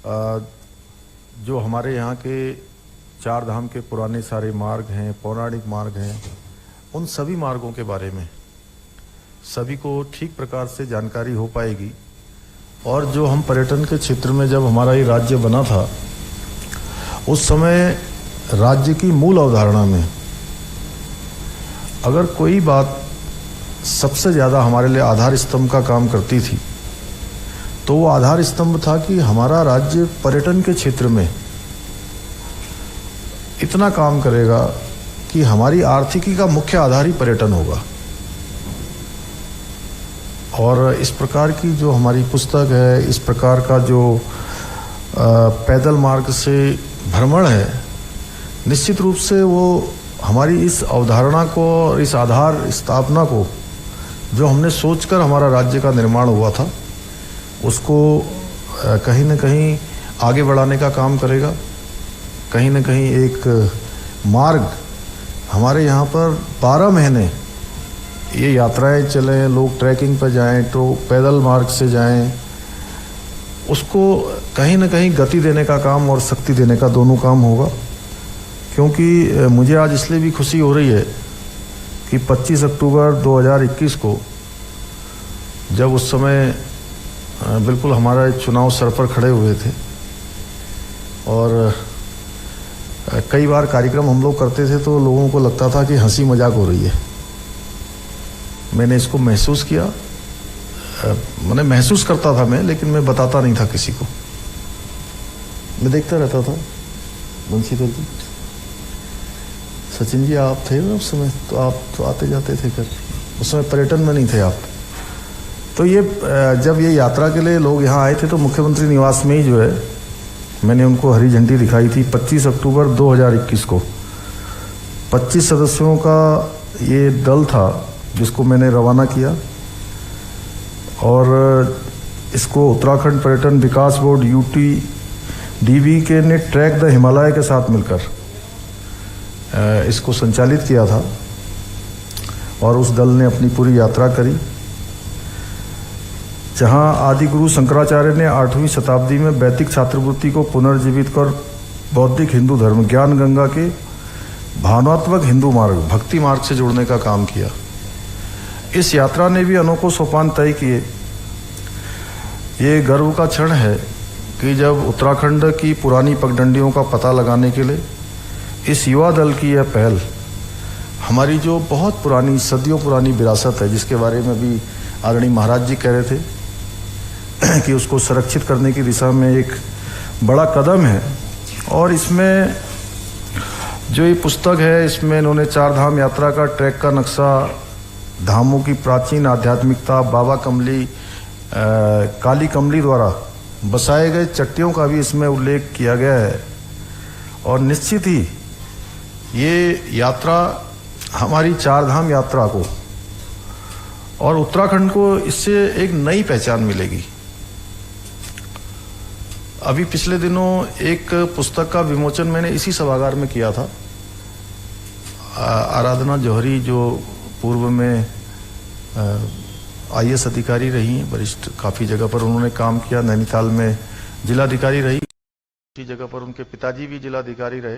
जो हमारे यहाँ के चार धाम के पुराने सारे मार्ग हैं, पौराणिक मार्ग हैं, उन सभी मार्गों के बारे में सभी को ठीक प्रकार से जानकारी हो पाएगी। और जो हम पर्यटन के क्षेत्र में जब हमारा ये राज्य बना था, उस समय राज्य की मूल अवधारणा में अगर कोई बात सबसे ज़्यादा हमारे लिए आधार स्तंभ का काम करती थी, तो वो आधार स्तंभ था कि हमारा राज्य पर्यटन के क्षेत्र में इतना काम करेगा कि हमारी आर्थिकी का मुख्य आधार ही पर्यटन होगा। और इस प्रकार की जो हमारी पुस्तक है, इस प्रकार का जो पैदल मार्ग से भ्रमण है, निश्चित रूप से वो हमारी इस अवधारणा को और इस आधार स्थापना को जो हमने सोचकर हमारा राज्य का निर्माण हुआ था, उसको कहीं न कहीं आगे बढ़ाने का काम करेगा। कहीं न कहीं एक मार्ग हमारे यहाँ पर 12 महीने ये यात्राएं चलें, लोग ट्रैकिंग पर जाएं तो पैदल मार्ग से जाएं, उसको कहीं न कहीं गति देने का काम और शक्ति देने का दोनों काम होगा। क्योंकि मुझे आज इसलिए भी खुशी हो रही है कि 25 अक्टूबर 2021 को जब उस समय बिल्कुल हमारा चुनाव सर पर खड़े हुए थे और कई बार कार्यक्रम हम लोग करते थे तो लोगों को लगता था कि हंसी मजाक हो रही है। मैंने इसको महसूस किया, मैंने महसूस करता था मैं, लेकिन मैं बताता नहीं था किसी को। मैं देखता रहता था। बंशीधर जी, सचिन जी आप थे ना उस समय, तो आप तो आते जाते थे कर, उस समय पर्यटन में नहीं थे आप। तो ये जब ये यात्रा के लिए लोग यहाँ आए थे तो मुख्यमंत्री निवास में ही जो है मैंने उनको हरी झंडी दिखाई थी 25 अक्टूबर 2021 को। 25 सदस्यों का ये दल था जिसको मैंने रवाना किया और इसको उत्तराखंड पर्यटन विकास बोर्ड UTDB के ने ट्रैक द हिमालय के साथ मिलकर इसको संचालित किया था और उस दल ने अपनी पूरी यात्रा करी, जहां आदि गुरु शंकराचार्य ने 8वीं शताब्दी में वैदिक छात्रवृत्ति को पुनर्जीवित कर बौद्धिक हिंदू धर्म ज्ञान गंगा के भावनात्मक हिंदू मार्ग, भक्ति मार्ग से जोड़ने का काम किया। इस यात्रा ने भी अनोखो सोपान तय किए। ये गर्व का क्षण है कि जब उत्तराखंड की पुरानी पगडंडियों का पता लगाने के लिए इस युवा दल की यह पहल, हमारी जो बहुत पुरानी सदियों पुरानी विरासत है, जिसके बारे में भी आदरणीय महाराज जी कह रहे थे कि उसको संरक्षित करने की दिशा में एक बड़ा कदम है। और इसमें जो ये पुस्तक है, इसमें इन्होंने चार धाम यात्रा का ट्रैक का नक्शा, धामों की प्राचीन आध्यात्मिकता, बाबा कमली काली कमली द्वारा बसाए गए चट्टियों का भी इसमें उल्लेख किया गया है। और निश्चित ही ये यात्रा हमारी चार धाम यात्रा को और उत्तराखंड को इससे एक नई पहचान मिलेगी। अभी पिछले दिनों एक पुस्तक का विमोचन मैंने इसी सभागार में किया था। आराधना जौहरी जो पूर्व में IAS अधिकारी रही हैं, वरिष्ठ काफ़ी जगह पर उन्होंने काम किया, नैनीताल में जिलाधिकारी रही, उसी जगह पर उनके पिताजी भी जिलाधिकारी रहे।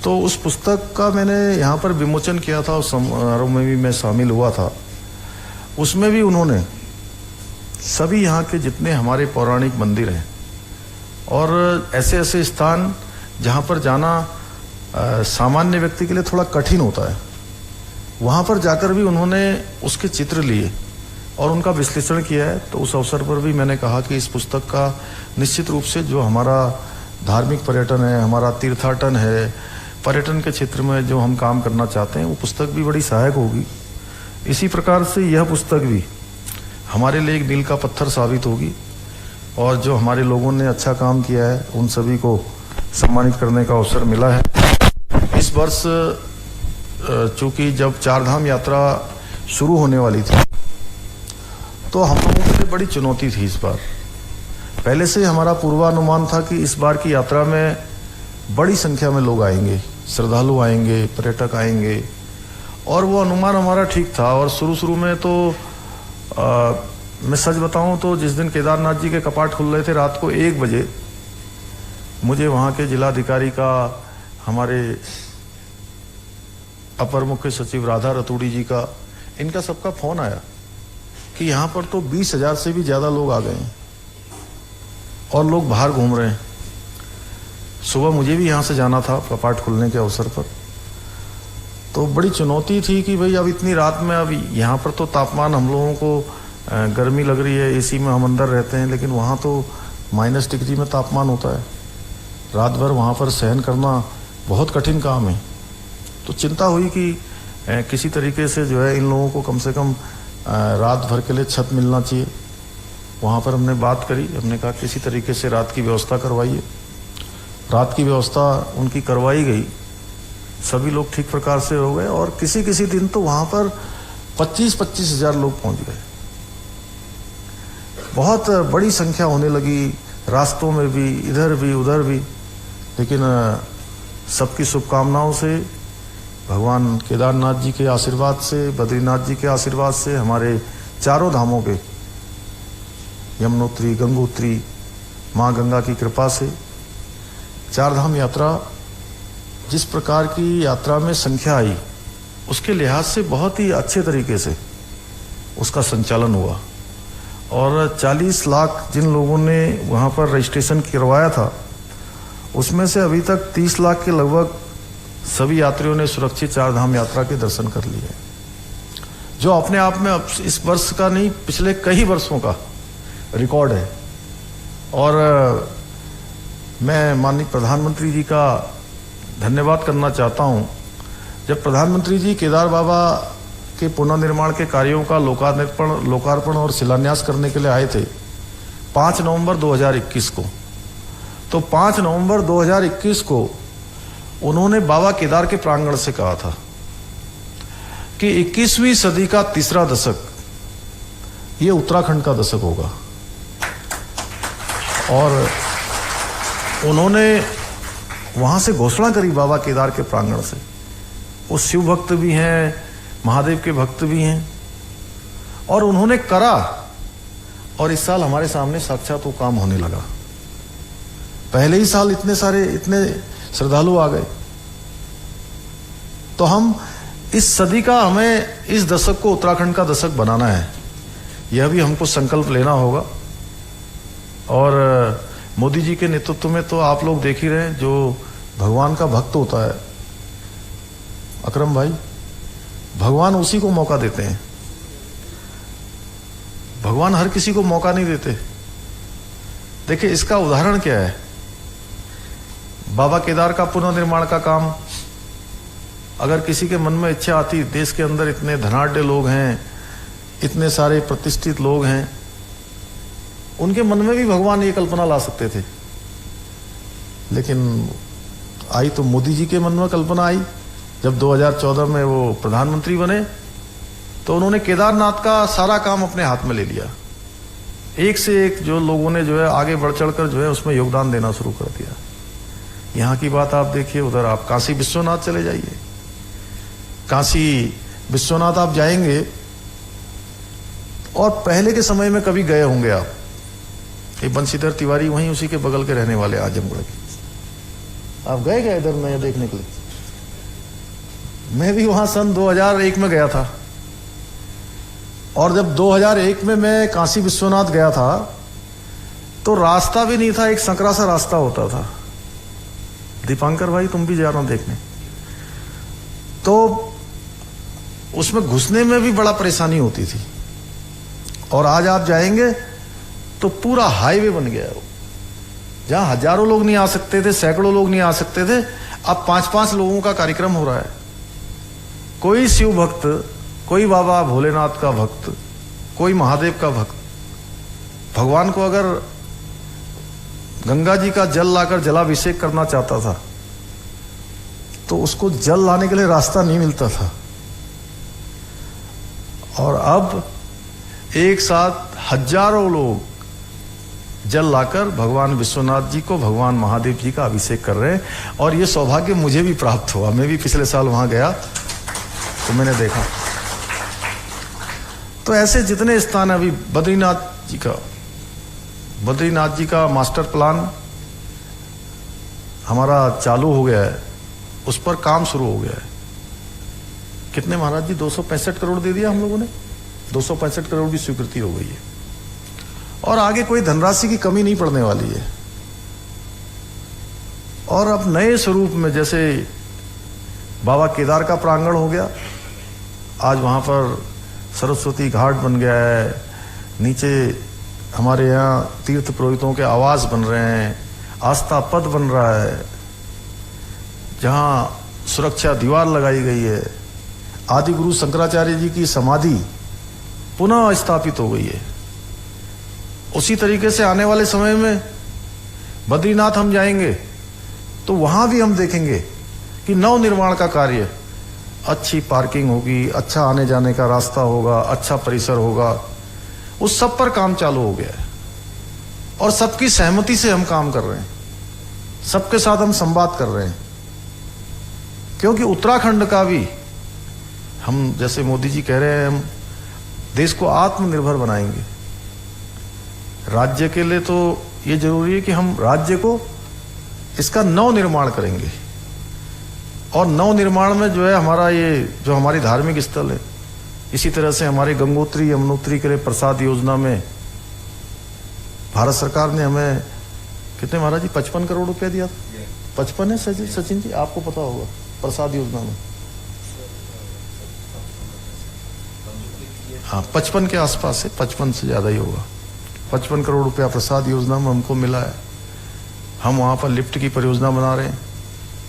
तो उस पुस्तक का मैंने यहाँ पर विमोचन किया था, उस समारोह में भी मैं शामिल हुआ था। उसमें भी उन्होंने सभी यहाँ के जितने हमारे पौराणिक मंदिर हैं और ऐसे ऐसे स्थान जहाँ पर जाना सामान्य व्यक्ति के लिए थोड़ा कठिन होता है, वहाँ पर जाकर भी उन्होंने उसके चित्र लिए और उनका विश्लेषण किया है। तो उस अवसर पर भी मैंने कहा कि इस पुस्तक का निश्चित रूप से जो हमारा धार्मिक पर्यटन है, हमारा तीर्थाटन है, पर्यटन के क्षेत्र में जो हम काम करना चाहते हैं, वो पुस्तक भी बड़ी सहायक होगी। इसी प्रकार से यह पुस्तक भी हमारे लिए एक मील का पत्थर साबित होगी और जो हमारे लोगों ने अच्छा काम किया है उन सभी को सम्मानित करने का अवसर मिला है। इस वर्ष चूंकि जब चारधाम यात्रा शुरू होने वाली थी तो हम लोगों के लिए बड़ी चुनौती थी। इस बार पहले से हमारा पूर्वानुमान था कि इस बार की यात्रा में बड़ी संख्या में लोग आएंगे, श्रद्धालु आएंगे, पर्यटक आएंगे, और वो अनुमान हमारा ठीक था। और शुरू में तो मैं सच बताऊं तो जिस दिन केदारनाथ जी के कपाट खुल रहे थे रात को 1 बजे, मुझे वहां के जिलाधिकारी का, हमारे अपर मुख्य सचिव राधा रतूड़ी जी का, इनका सबका फोन आया कि यहां पर तो 20,000 से भी ज्यादा लोग आ गए हैं और लोग बाहर घूम रहे हैं। सुबह मुझे भी यहां से जाना था कपाट खुलने के अवसर पर, तो बड़ी चुनौती थी कि भाई अब इतनी रात में, अब यहाँ पर तो तापमान, हम लोगों को गर्मी लग रही है, एसी में हम अंदर रहते हैं, लेकिन वहाँ तो -डिग्री में तापमान होता है। रात भर वहाँ पर सहन करना बहुत कठिन काम है। तो चिंता हुई कि किसी तरीके से जो है इन लोगों को कम से कम रात भर के लिए छत मिलना चाहिए। वहाँ पर हमने बात करी, हमने कहा किसी तरीके से रात की व्यवस्था करवाइए। रात की व्यवस्था उनकी करवाई गई, सभी लोग ठीक प्रकार से हो गए और किसी किसी दिन तो वहाँ पर 25-25 हजार लोग पहुँच गए। बहुत बड़ी संख्या होने लगी, रास्तों में भी, इधर भी उधर भी। लेकिन सबकी शुभकामनाओं से, भगवान केदारनाथ जी के आशीर्वाद से, बद्रीनाथ जी के आशीर्वाद से, हमारे चारों धामों के, यमुनोत्री, गंगोत्री, माँ गंगा की कृपा से 4 धाम यात्रा, जिस प्रकार की यात्रा में संख्या आई, उसके लिहाज से बहुत ही अच्छे तरीके से उसका संचालन हुआ। और 40 लाख जिन लोगों ने वहाँ पर रजिस्ट्रेशन करवाया था, उसमें से अभी तक 30 लाख के लगभग सभी यात्रियों ने सुरक्षित 4 धाम यात्रा के दर्शन कर लिए, जो अपने आप में अब इस वर्ष का नहीं, पिछले कई वर्षों का रिकॉर्ड है। और मैं माननीय प्रधानमंत्री जी का धन्यवाद करना चाहता हूं। जब प्रधानमंत्री जी केदार बाबा के पुनर्निर्माण के कार्यों का लोकार्पण और शिलान्यास करने के लिए आए थे 5 नवंबर 2021 को, तो 5 नवंबर 2021 को उन्होंने बाबा केदार के प्रांगण से कहा था कि 21वीं सदी का तीसरा दशक ये उत्तराखंड का दशक होगा। और उन्होंने वहां से घोषणा करी बाबा केदार के प्रांगण से। वो शिव भक्त भी हैं, महादेव के भक्त भी हैं, और उन्होंने करा। और इस साल हमारे सामने साक्षात वो काम होने लगा। पहले ही साल इतने श्रद्धालु आ गए। तो हम इस सदी का, हमें इस दशक को उत्तराखंड का दशक बनाना है, यह भी हमको संकल्प लेना होगा। और मोदी जी के नेतृत्व में तो आप लोग देख ही रहे हैं, जो भगवान का भक्त होता है अकरम भाई, भगवान उसी को मौका देते हैं। भगवान हर किसी को मौका नहीं देते। देखिए इसका उदाहरण क्या है, बाबा केदार का पुनर्निर्माण का काम, अगर किसी के मन में इच्छा आती, देश के अंदर इतने धनाढ्य लोग हैं, इतने सारे प्रतिष्ठित लोग हैं, उनके मन में भी भगवान ये कल्पना ला सकते थे। लेकिन आई तो मोदी जी के मन में कल्पना आई। जब 2014 में वो प्रधानमंत्री बने तो उन्होंने केदारनाथ का सारा काम अपने हाथ में ले लिया। एक से एक जो लोगों ने जो है आगे बढ़ चढ़कर जो है उसमें योगदान देना शुरू कर दिया। यहाँ की बात आप देखिए, उधर आप काशी विश्वनाथ चले जाइए। काशी विश्वनाथ आप जाएंगे और पहले के समय में कभी गए होंगे आप, ये बंशीधर तिवारी वहीं उसी के बगल के रहने वाले आजमगढ़ के, आप गए क्या इधर मैं देखने के लिए? मैं भी वहां सन 2001 में गया था। और जब 2001 में मैं काशी विश्वनाथ गया था तो रास्ता भी नहीं था, एक संकरा सा रास्ता होता था। दीपांकर भाई तुम भी जा रहे हो देखने, तो उसमें घुसने में भी बड़ा परेशानी होती थी। और आज आप जाएंगे तो पूरा हाईवे बन गया है। जहां हजारों लोग नहीं आ सकते थे, सैकड़ों लोग नहीं आ सकते थे, अब 5-5 लोगों का कार्यक्रम हो रहा है। कोई शिव भक्त, कोई बाबा भोलेनाथ का भक्त, कोई महादेव का भक्त, भगवान को अगर गंगा जी का जल लाकर जलाभिषेक करना चाहता था तो उसको जल लाने के लिए रास्ता नहीं मिलता था। और अब एक साथ हजारों लोग जल लाकर भगवान विश्वनाथ जी को, भगवान महादेव जी का अभिषेक कर रहे हैं। और ये सौभाग्य मुझे भी प्राप्त हुआ। मैं भी पिछले साल वहां गया तो मैंने देखा। तो ऐसे जितने स्थान है, अभी बद्रीनाथ जी का मास्टर प्लान हमारा चालू हो गया है, उस पर काम शुरू हो गया है। कितने महाराज जी, 265 करोड़ दे दिया हम लोगों ने, 265 करोड़ की स्वीकृति हो गई है और आगे कोई धनराशि की कमी नहीं पड़ने वाली है। और अब नए स्वरूप में जैसे बाबा केदार का प्रांगण हो गया, आज वहां पर सरस्वती घाट बन गया है, नीचे हमारे यहाँ तीर्थ पुरोहितों के आवास बन रहे हैं, आस्था पथ बन रहा है, जहां सुरक्षा दीवार लगाई गई है, आदि गुरु शंकराचार्य जी की समाधि पुनः स्थापित हो गई है। उसी तरीके से आने वाले समय में बद्रीनाथ हम जाएंगे तो वहां भी हम देखेंगे कि नव निर्माण का कार्य, अच्छी पार्किंग होगी, अच्छा आने जाने का रास्ता होगा, अच्छा परिसर होगा, उस सब पर काम चालू हो गया है और सबकी सहमति से हम काम कर रहे हैं, सबके साथ हम संवाद कर रहे हैं। क्योंकि उत्तराखंड का भी हम, जैसे मोदी जी कह रहे हैं, हम देश को आत्मनिर्भर बनाएंगे। राज्य के लिए तो ये जरूरी है कि हम राज्य को इसका नव निर्माण करेंगे और नव निर्माण में जो है हमारा ये जो हमारी धार्मिक स्थल है, इसी तरह से हमारे गंगोत्री यमुनोत्री के लिए प्रसाद योजना में भारत सरकार ने हमें कितने महाराज जी 55 करोड़ रुपया दिया, 55 है सचिन जी, आपको पता होगा, प्रसाद योजना में। हाँ, 55 के आसपास है, 55 से ज्यादा ही होगा। 55 करोड़ रुपया प्रसाद योजना में हमको मिला है। हम वहां पर लिफ्ट की परियोजना बना रहे हैं।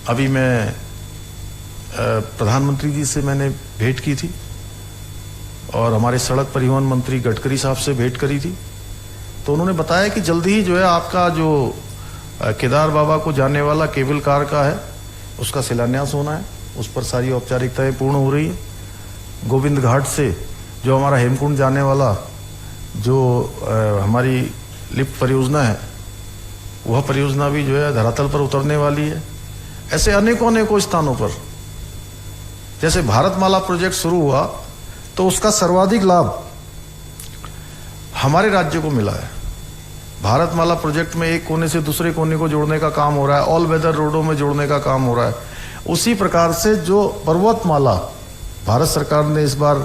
अभी मैं प्रधानमंत्री जी से मैंने भेंट की थी और हमारे सड़क परिवहन मंत्री गडकरी साहब से भेंट करी थी, तो उन्होंने बताया कि जल्दी ही जो है आपका जो केदार बाबा को जाने वाला केबल कार का है उसका शिलान्यास होना है, उस पर सारी औपचारिकताएं पूर्ण हो रही है। गोविंद घाट से जो हमारा हेमकुंड जाने वाला जो हमारी लिफ्ट परियोजना है, वह परियोजना भी जो है धरातल पर उतरने वाली है। ऐसे अनेकों स्थानों पर, जैसे भारतमाला प्रोजेक्ट शुरू हुआ तो उसका सर्वाधिक लाभ हमारे राज्य को मिला है। भारतमाला प्रोजेक्ट में एक कोने से दूसरे कोने को जोड़ने का काम हो रहा है, ऑल वेदर रोडों में जोड़ने का काम हो रहा है। उसी प्रकार से जो पर्वतमाला भारत सरकार ने इस बार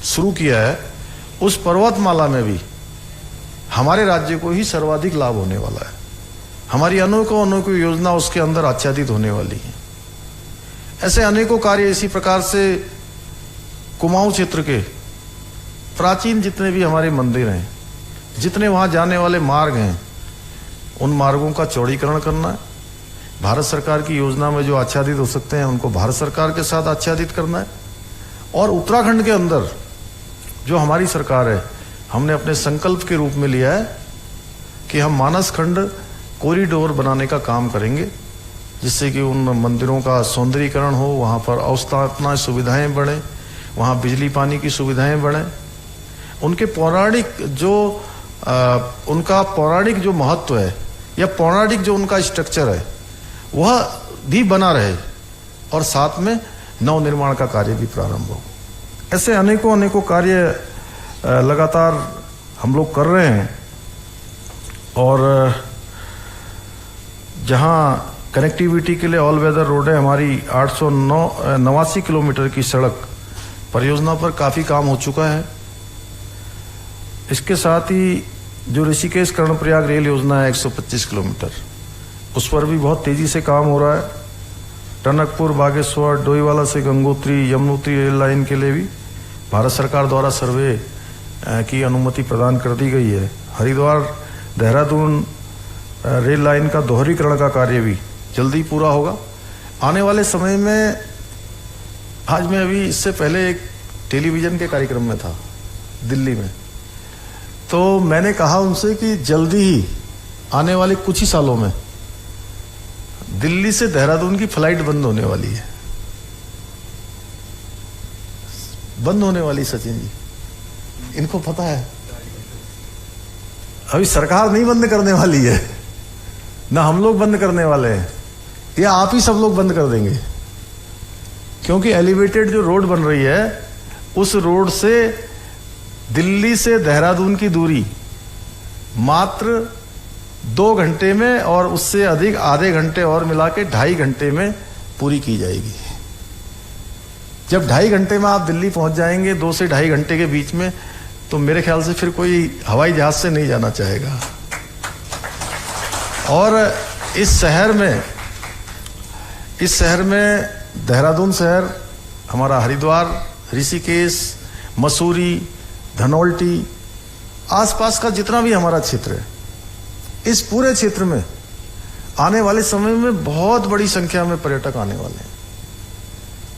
शुरू किया है, उस पर्वतमाला में भी हमारे राज्य को ही सर्वाधिक लाभ होने वाला है। हमारी अनेकों योजना उसके अंदर आच्छादित होने वाली है। ऐसे अनेकों कार्य इसी प्रकार से कुमाऊं क्षेत्र के प्राचीन जितने भी हमारे मंदिर हैं, जितने वहां जाने वाले मार्ग हैं, उन मार्गों का चौड़ीकरण करना है। भारत सरकार की योजना में जो आच्छादित हो सकते हैं उनको भारत सरकार के साथ आच्छादित करना है। और उत्तराखंड के अंदर जो हमारी सरकार है, हमने अपने संकल्प के रूप में लिया है कि हम मानस खंड कॉरिडोर बनाने का काम करेंगे, जिससे कि उन मंदिरों का सौंदर्यीकरण हो, वहां पर अवस्थापना सुविधाएं बढ़े, वहां बिजली पानी की सुविधाएं बढ़े, उनके पौराणिक जो उनका पौराणिक जो महत्व है या पौराणिक जो उनका स्ट्रक्चर है वह भी बना रहे और साथ में नव निर्माण का कार्य भी प्रारंभ हो। ऐसे अनेकों कार्य लगातार हम लोग कर रहे हैं। और जहां कनेक्टिविटी के लिए ऑल वेदर रोड है, हमारी 889 किलोमीटर की सड़क परियोजना पर काफी काम हो चुका है। इसके साथ ही जो ऋषिकेश कर्णप्रयाग रेल योजना है 125 किलोमीटर, उस पर भी बहुत तेजी से काम हो रहा है। टनकपुर, बागेश्वर, डोईवाला से गंगोत्री यमुनोत्री रेल लाइन के लिए भी भारत सरकार द्वारा सर्वे की अनुमति प्रदान कर दी गई है। हरिद्वार देहरादून रेल लाइन का दोहरीकरण का कार्य भी जल्दी पूरा होगा। आने वाले समय में, आज मैं अभी इससे पहले एक टेलीविजन के कार्यक्रम में था दिल्ली में, तो मैंने कहा उनसे कि जल्दी ही आने वाले कुछ ही सालों में दिल्ली से देहरादून की फ्लाइट बंद होने वाली है, बंद होने वाली। सचिन जी, इनको पता है? अभी सरकार नहीं बंद करने वाली है, ना हम लोग बंद करने वाले हैं, ये आप ही सब लोग बंद कर देंगे। क्योंकि एलिवेटेड जो रोड बन रही है उस रोड से दिल्ली से देहरादून की दूरी मात्र 2 घंटे में और उससे अधिक आधे घंटे और मिला के 2.5 घंटे में पूरी की जाएगी। जब 2.5 घंटे में आप दिल्ली पहुंच जाएंगे 2 से 2.5 घंटे के बीच में, तो मेरे ख्याल से फिर कोई हवाई जहाज से नहीं जाना चाहेगा। और इस शहर में देहरादून शहर, हमारा हरिद्वार, ऋषिकेश, मसूरी, धनौल्टी, आसपास का जितना भी हमारा क्षेत्र है, इस पूरे क्षेत्र में आने वाले समय में बहुत बड़ी संख्या में पर्यटक आने वाले हैं।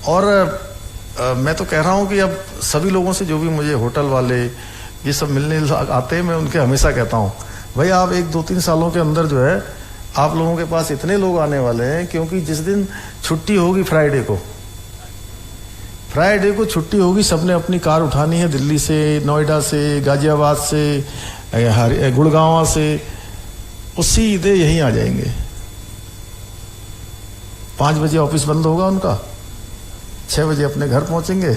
और मैं तो कह रहा हूं कि अब सभी लोगों से, जो भी मुझे होटल वाले ये सब मिलने आते हैं, मैं उनके हमेशा कहता हूं, भाई आप 1-2-3 सालों के अंदर जो है आप लोगों के पास इतने लोग आने वाले हैं, क्योंकि जिस दिन छुट्टी होगी फ्राइडे को छुट्टी होगी, सबने अपनी कार उठानी है दिल्ली से, नोएडा से, गाजियाबाद से, गुड़गांव से, उसी सीधे यहीं आ जाएंगे। 5 बजे ऑफिस बंद होगा उनका, 6 बजे अपने घर पहुंचेंगे,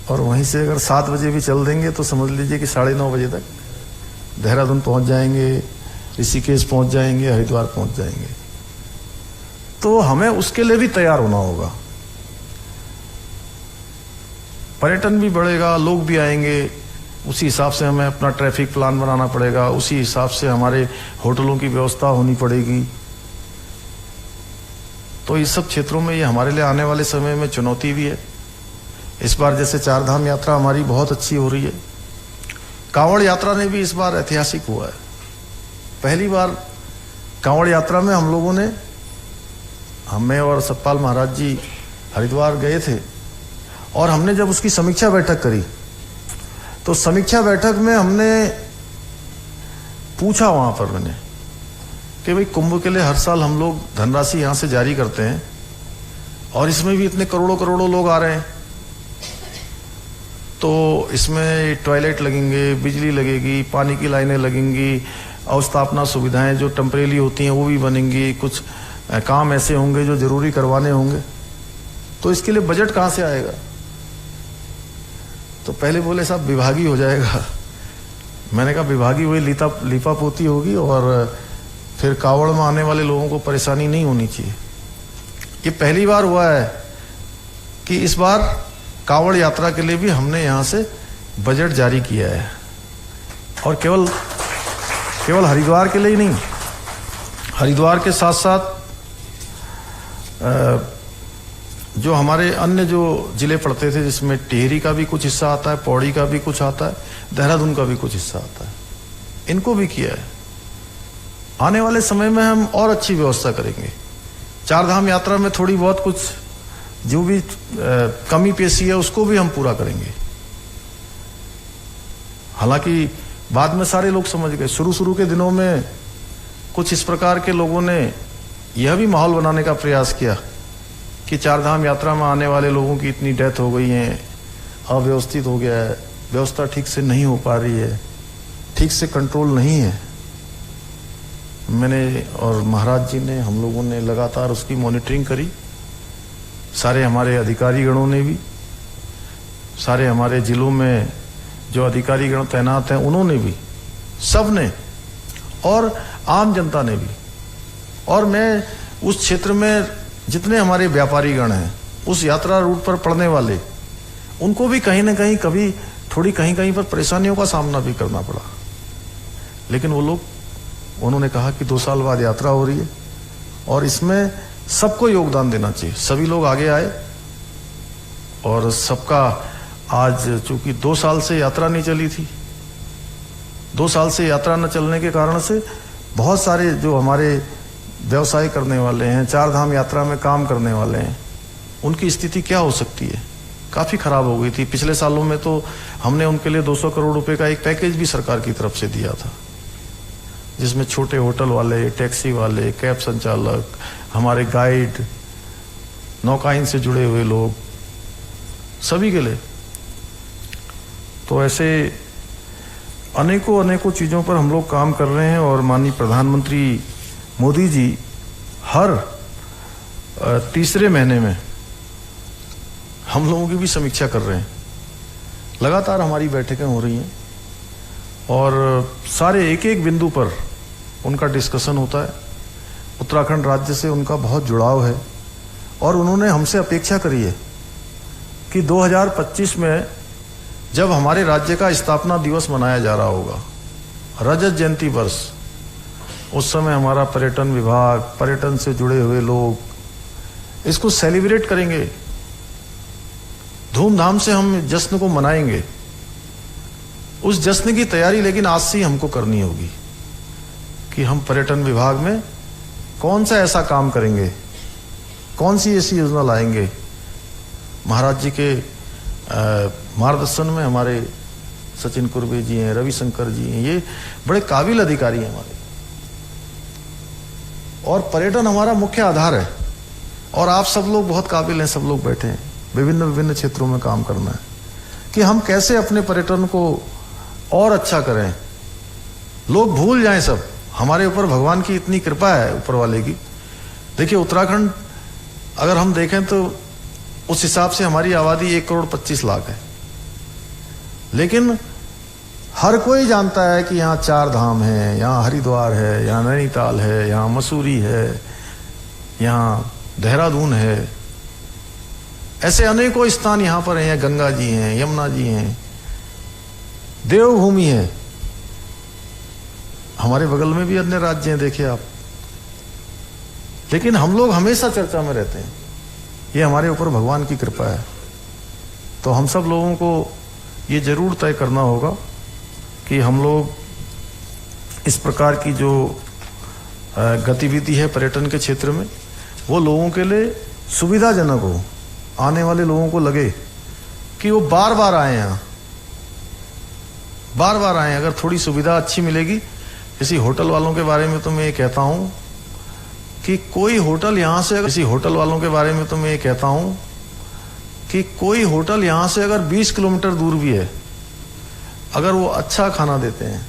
और वहीं से अगर 7 बजे भी चल देंगे तो समझ लीजिए कि 9:30 बजे तक देहरादून पहुंच जाएंगे, ऋषिकेश पहुंच जाएंगे, हरिद्वार पहुंच जाएंगे। तो हमें उसके लिए भी तैयार होना होगा। पर्यटन भी बढ़ेगा, लोग भी आएंगे, उसी हिसाब से हमें अपना ट्रैफिक प्लान बनाना पड़ेगा, उसी हिसाब से हमारे होटलों की व्यवस्था होनी पड़ेगी। तो इस सब क्षेत्रों में ये हमारे लिए आने वाले समय में चुनौती भी है। इस बार जैसे 4 धाम यात्रा हमारी बहुत अच्छी हो रही है, कांवड़ यात्रा ने भी इस बार ऐतिहासिक हुआ है। पहली बार कांवड़ यात्रा में हम लोगों ने, मैं और सतपाल महाराज जी हरिद्वार गए थे, और हमने जब उसकी समीक्षा बैठक करी, तो समीक्षा बैठक में हमने पूछा वहां पर मैंने कि भाई कुंभ के लिए हर साल हम लोग धनराशि यहां से जारी करते हैं, और इसमें भी इतने करोड़ों लोग आ रहे हैं, तो इसमें टॉयलेट लगेंगे, बिजली लगेगी, पानी की लाइनें लगेंगी, अवस्थापना सुविधाएं जो टेम्परेरी होती हैं वो भी बनेंगी, कुछ काम ऐसे होंगे जो जरूरी करवाने होंगे, तो इसके लिए बजट कहां से आएगा? तो पहले बोले साहब विभागीय हो जाएगा। मैंने कहा विभागीय वही लीपा पोती होगी, और फिर कांवड़ में आने वाले लोगों को परेशानी नहीं होनी चाहिए। ये पहली बार हुआ है कि इस बार कांवड़ यात्रा के लिए भी हमने यहां से बजट जारी किया है, और केवल हरिद्वार के लिए ही नहीं, हरिद्वार के साथ साथ जो हमारे अन्य जो जिले पड़ते थे, जिसमें टिहरी का भी कुछ हिस्सा आता है, पौड़ी का भी कुछ आता है, देहरादून का भी कुछ हिस्सा आता है, इनको भी किया है। आने वाले समय में हम और अच्छी व्यवस्था करेंगे। 4 धाम यात्रा में थोड़ी बहुत कुछ जो भी कमी पेशी है उसको भी हम पूरा करेंगे। हालांकि बाद में सारे लोग समझ गए, शुरू के दिनों में कुछ इस प्रकार के लोगों ने यह भी माहौल बनाने का प्रयास किया कि 4 धाम यात्रा में आने वाले लोगों की इतनी डेथ हो गई है, अव्यवस्थित हो गया है, व्यवस्था ठीक से नहीं हो पा रही है, ठीक से कंट्रोल नहीं है। मैंने और महाराज जी ने, हम लोगों ने लगातार उसकी मॉनिटरिंग करी, सारे हमारे अधिकारीगणों ने भी, सारे हमारे जिलों में जो अधिकारीगण तैनात हैं उन्होंने भी, सब ने, और आम जनता ने भी। और मैं उस क्षेत्र में जितने हमारे व्यापारीगण हैं, उस यात्रा रूट पर पड़ने वाले, उनको भी कहीं ना कहीं कभी थोड़ी कहीं पर परेशानियों का सामना भी करना पड़ा, लेकिन वो लोग, उन्होंने कहा कि 2 साल बाद यात्रा हो रही है और इसमें सबको योगदान देना चाहिए। सभी लोग आगे आए, और सबका आज चूंकि 2 साल से यात्रा नहीं चली थी, 2 साल से यात्रा न चलने के कारण से बहुत सारे जो हमारे व्यवसाय करने वाले हैं, 4 धाम यात्रा में काम करने वाले हैं, उनकी स्थिति क्या हो सकती है, काफी खराब हो गई थी। पिछले सालों में तो हमने उनके लिए 200 करोड़ रुपए का एक पैकेज भी सरकार की तरफ से दिया था, जिसमें छोटे होटल वाले, टैक्सी वाले, कैब संचालक, हमारे गाइड, नौकायन से जुड़े हुए लोग, सभी के लिए। तो ऐसे अनेकों चीजों पर हम लोग काम कर रहे हैं, और माननीय प्रधानमंत्री मोदी जी हर तीसरे महीने में हम लोगों की भी समीक्षा कर रहे हैं। लगातार हमारी बैठकें हो रही हैं और सारे एक एक बिंदु पर उनका डिस्कशन होता है। उत्तराखंड राज्य से उनका बहुत जुड़ाव है और उन्होंने हमसे अपेक्षा करी है कि 2025 में जब हमारे राज्य का स्थापना दिवस मनाया जा रहा होगा, रजत जयंती वर्ष, उस समय हमारा पर्यटन विभाग, पर्यटन से जुड़े हुए लोग इसको सेलिब्रेट करेंगे, धूमधाम से हम जश्न को मनाएंगे। उस जश्न की तैयारी लेकिन आज से ही हमको करनी होगी कि हम पर्यटन विभाग में कौन सा ऐसा काम करेंगे, कौन सी ऐसी योजना लाएंगे। महाराज जी के मार्गदर्शन में हमारे सचिन कुर्बे जी हैं, रविशंकर जी हैं, ये बड़े काबिल अधिकारी हैं हमारे, और पर्यटन हमारा मुख्य आधार है। और आप सब लोग बहुत काबिल हैं, सब लोग बैठे हैं, विभिन्न विभिन्न क्षेत्रों में काम करना है कि हम कैसे अपने पर्यटन को और अच्छा करें। लोग भूल जाएं सब, हमारे ऊपर भगवान की इतनी कृपा है, ऊपर वाले की। देखिए उत्तराखंड अगर हम देखें तो उस हिसाब से हमारी आबादी 1,25,00,000 है, लेकिन हर कोई जानता है कि यहाँ 4 धाम है, यहाँ हरिद्वार है, यहाँ नैनीताल है, यहाँ मसूरी है, यहाँ देहरादून है, ऐसे अनेकों स्थान यहाँ पर हैं। गंगा जी हैं, यमुना जी हैं, देवभूमि है। हमारे बगल में भी अन्य राज्य हैं, देखिए आप। लेकिन हम लोग हमेशा चर्चा में रहते हैं, ये हमारे ऊपर भगवान की कृपा है। तो हम सब लोगों को ये जरूर तय करना होगा कि हम लोग इस प्रकार की जो गतिविधि है पर्यटन के क्षेत्र में, वो लोगों के लिए सुविधाजनक हो। आने वाले लोगों को लगे कि वो बार बार आए यहाँ, बार बार आए। अगर थोड़ी सुविधा अच्छी मिलेगी, किसी होटल वालों के बारे में तो मैं ये कहता हूँ कि कोई होटल यहाँ से, किसी होटल वालों के बारे में तो मैं ये कहता हूँ कि कोई होटल यहाँ से अगर 20 किलोमीटर दूर भी है, अगर वो अच्छा खाना देते हैं,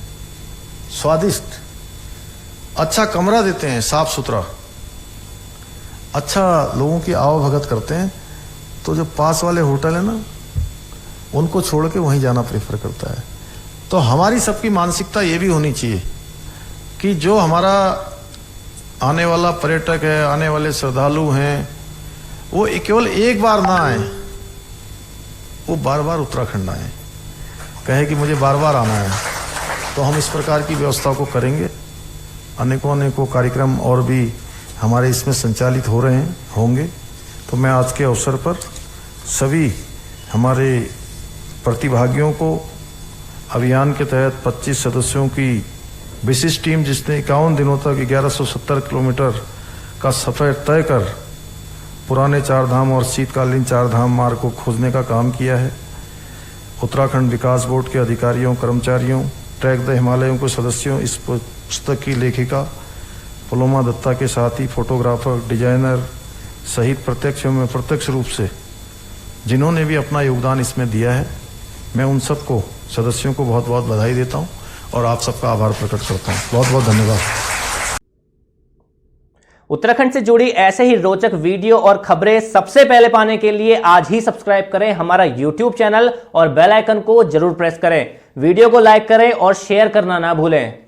स्वादिष्ट, अच्छा कमरा देते हैं, साफ सुथरा, अच्छा लोगों की आवभगत करते हैं, तो जो पास वाले होटल है ना, उनको छोड़ के वहीं जाना प्रेफर करता है। तो हमारी सबकी मानसिकता ये भी होनी चाहिए कि जो हमारा आने वाला पर्यटक है, आने वाले श्रद्धालु हैं, वो केवल एक बार ना आए, वो बार बार उत्तराखंड आए, कहे कि मुझे बार बार आना है। तो हम इस प्रकार की व्यवस्था को करेंगे। अनेकों कार्यक्रम और भी हमारे इसमें संचालित हो रहे हैं, होंगे। तो मैं आज के अवसर पर सभी हमारे प्रतिभागियों को अभियान के तहत 25 सदस्यों की विशिष्ट टीम, जिसने 51 दिनों तक 1170 किलोमीटर का सफर तय कर पुराने 4 धाम और शीतकालीन 4 धाम मार्ग को खोजने का काम किया है। उत्तराखंड विकास बोर्ड के अधिकारियों, कर्मचारियों, ट्रैक द हिमालयों के सदस्यों, इस पुस्तक की लेखिका पलोमा दत्ता के साथ ही फोटोग्राफर, डिजाइनर सहित प्रत्यक्ष एवं अप्रत्यक्ष रूप से जिन्होंने भी अपना योगदान इसमें दिया है, मैं उन सबको, सदस्यों को बहुत बहुत बधाई देता हूं और आप सबका आभार प्रकट करता हूं। बहुत बहुत धन्यवाद। उत्तराखंड से जुड़ी ऐसे ही रोचक वीडियो और खबरें सबसे पहले पाने के लिए आज ही सब्सक्राइब करें हमारा YouTube चैनल और बेल आइकन को जरूर प्रेस करें। वीडियो को लाइक करें और शेयर करना ना भूलें।